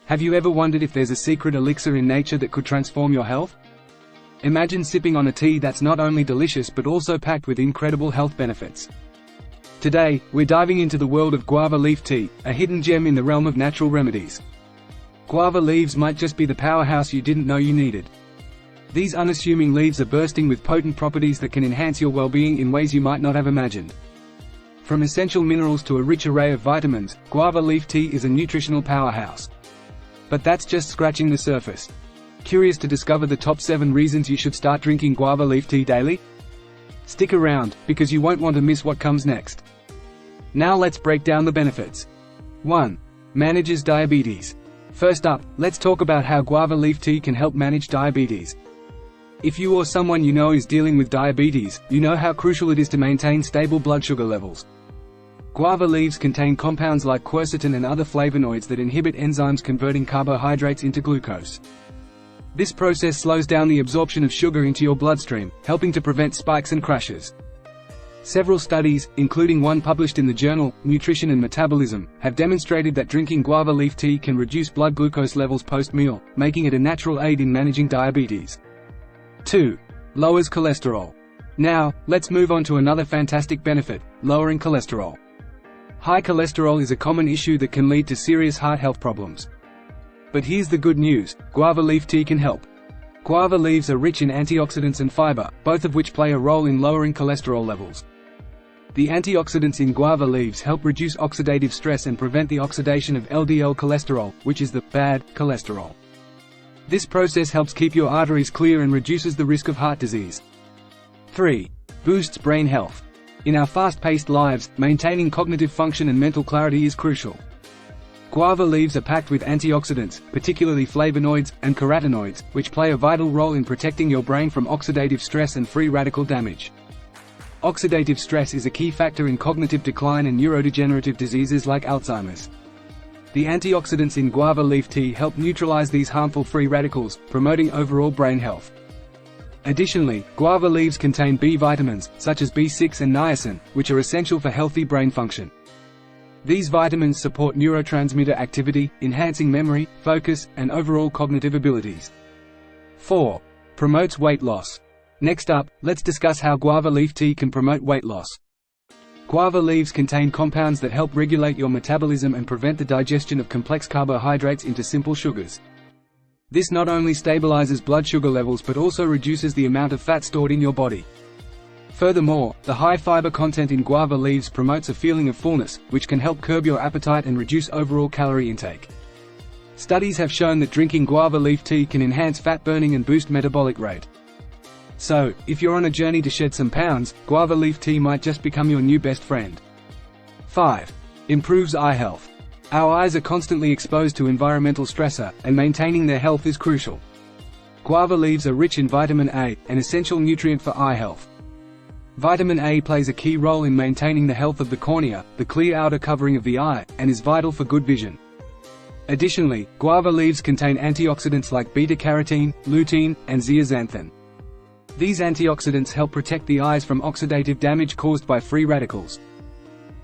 Have you ever wondered if there's a secret elixir in nature that could transform your health? Imagine sipping on a tea that's not only delicious but also packed with incredible health benefits. Today, we're diving into the world of guava leaf tea, a hidden gem in the realm of natural remedies. Guava leaves might just be the powerhouse you didn't know you needed. These unassuming leaves are bursting with potent properties that can enhance your well-being in ways you might not have imagined. From essential minerals to a rich array of vitamins, guava leaf tea is a nutritional powerhouse. But that's just scratching the surface. Curious to discover the top 7 reasons you should start drinking guava leaf tea daily? Stick around, because you won't want to miss what comes next. Now let's break down the benefits. 1. Manages diabetes. First up, let's talk about how guava leaf tea can help manage diabetes. If you or someone you know is dealing with diabetes, you know how crucial it is to maintain stable blood sugar levels. Guava leaves contain compounds like quercetin and other flavonoids that inhibit enzymes converting carbohydrates into glucose. This process slows down the absorption of sugar into your bloodstream, helping to prevent spikes and crashes. Several studies, including one published in the journal Nutrition and Metabolism, have demonstrated that drinking guava leaf tea can reduce blood glucose levels post-meal, making it a natural aid in managing diabetes. 2. Lowers cholesterol. Now, let's move on to another fantastic benefit: lowering cholesterol. High cholesterol is a common issue that can lead to serious heart health problems. But here's the good news: guava leaf tea can help. Guava leaves are rich in antioxidants and fiber, both of which play a role in lowering cholesterol levels. The antioxidants in guava leaves help reduce oxidative stress and prevent the oxidation of LDL cholesterol, which is the bad cholesterol. This process helps keep your arteries clear and reduces the risk of heart disease. 3. Boosts brain health. In our fast-paced lives, maintaining cognitive function and mental clarity is crucial. Guava leaves are packed with antioxidants, particularly flavonoids, and carotenoids, which play a vital role in protecting your brain from oxidative stress and free radical damage. Oxidative stress is a key factor in cognitive decline and neurodegenerative diseases like Alzheimer's. The antioxidants in guava leaf tea help neutralize these harmful free radicals, promoting overall brain health. Additionally, guava leaves contain B vitamins, such as B6 and niacin, which are essential for healthy brain function. These vitamins support neurotransmitter activity, enhancing memory, focus, and overall cognitive abilities. 4. Promotes weight loss. Next up, let's discuss how guava leaf tea can promote weight loss. Guava leaves contain compounds that help regulate your metabolism and prevent the digestion of complex carbohydrates into simple sugars. This not only stabilizes blood sugar levels but also reduces the amount of fat stored in your body. Furthermore, the high fiber content in guava leaves promotes a feeling of fullness, which can help curb your appetite and reduce overall calorie intake. Studies have shown that drinking guava leaf tea can enhance fat burning and boost metabolic rate. So, if you're on a journey to shed some pounds, guava leaf tea might just become your new best friend. 5. Improves eye health. Our eyes are constantly exposed to environmental stressor, and maintaining their health is crucial. Guava leaves are rich in vitamin A, an essential nutrient for eye health. Vitamin A plays a key role in maintaining the health of the cornea, the clear outer covering of the eye, and is vital for good vision. Additionally, guava leaves contain antioxidants like beta-carotene, lutein, and zeaxanthin. These antioxidants help protect the eyes from oxidative damage caused by free radicals.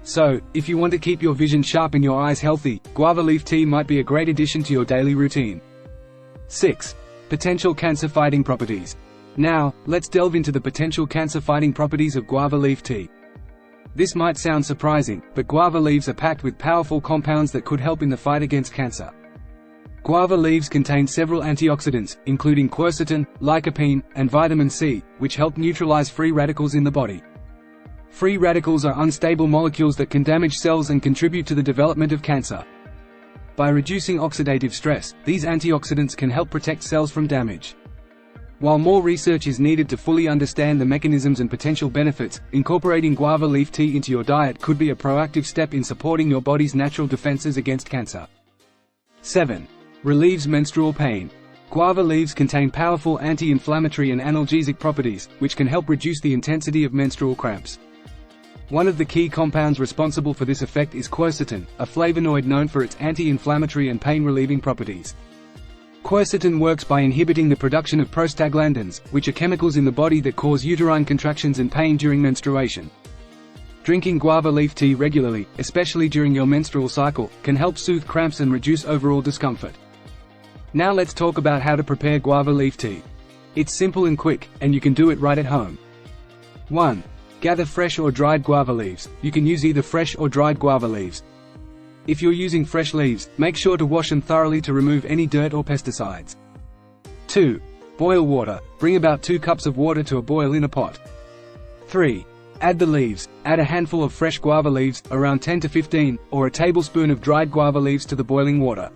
So, if you want to keep your vision sharp and your eyes healthy, guava leaf tea might be a great addition to your daily routine. 6. Potential cancer-fighting properties. Now, let's delve into the potential cancer-fighting properties of guava leaf tea. This might sound surprising, but guava leaves are packed with powerful compounds that could help in the fight against cancer. Guava leaves contain several antioxidants, including quercetin, lycopene, and vitamin C, which help neutralize free radicals in the body. Free radicals are unstable molecules that can damage cells and contribute to the development of cancer. By reducing oxidative stress, these antioxidants can help protect cells from damage. While more research is needed to fully understand the mechanisms and potential benefits, incorporating guava leaf tea into your diet could be a proactive step in supporting your body's natural defenses against cancer. 7. Relieves menstrual pain. Guava leaves contain powerful anti-inflammatory and analgesic properties, which can help reduce the intensity of menstrual cramps. One of the key compounds responsible for this effect is quercetin, a flavonoid known for its anti-inflammatory and pain-relieving properties. Quercetin works by inhibiting the production of prostaglandins, which are chemicals in the body that cause uterine contractions and pain during menstruation. Drinking guava leaf tea regularly, especially during your menstrual cycle, can help soothe cramps and reduce overall discomfort. Now let's talk about how to prepare guava leaf tea. It's simple and quick, and you can do it right at home. 1. Gather fresh or dried guava leaves. You can use either fresh or dried guava leaves. If you're using fresh leaves, make sure to wash them thoroughly to remove any dirt or pesticides. 2. Boil water. Bring about 2 cups of water to a boil in a pot. 3. Add the leaves. Add a handful of fresh guava leaves, around 10 to 15, or a tablespoon of dried guava leaves to the boiling water.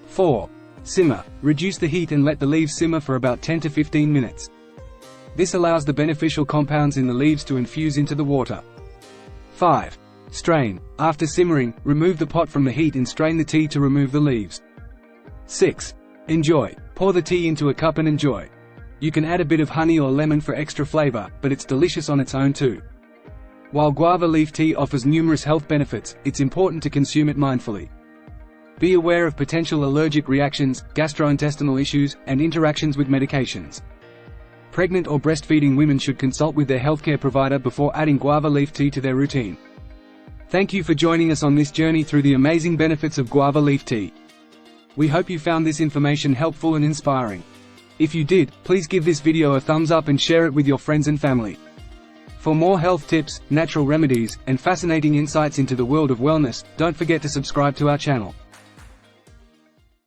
4. Simmer. Reduce the heat and let the leaves simmer for about 10 to 15 minutes. This allows the beneficial compounds in the leaves to infuse into the water. 5. Strain. After simmering, remove the pot from the heat and strain the tea to remove the leaves. 6. Enjoy. Pour the tea into a cup and enjoy. You can add a bit of honey or lemon for extra flavor, but it's delicious on its own too. While guava leaf tea offers numerous health benefits, it's important to consume it mindfully. Be aware of potential allergic reactions, gastrointestinal issues, and interactions with medications. Pregnant or breastfeeding women should consult with their healthcare provider before adding guava leaf tea to their routine. Thank you for joining us on this journey through the amazing benefits of guava leaf tea. We hope you found this information helpful and inspiring. If you did, please give this video a thumbs up and share it with your friends and family. For more health tips, natural remedies, and fascinating insights into the world of wellness, don't forget to subscribe to our channel.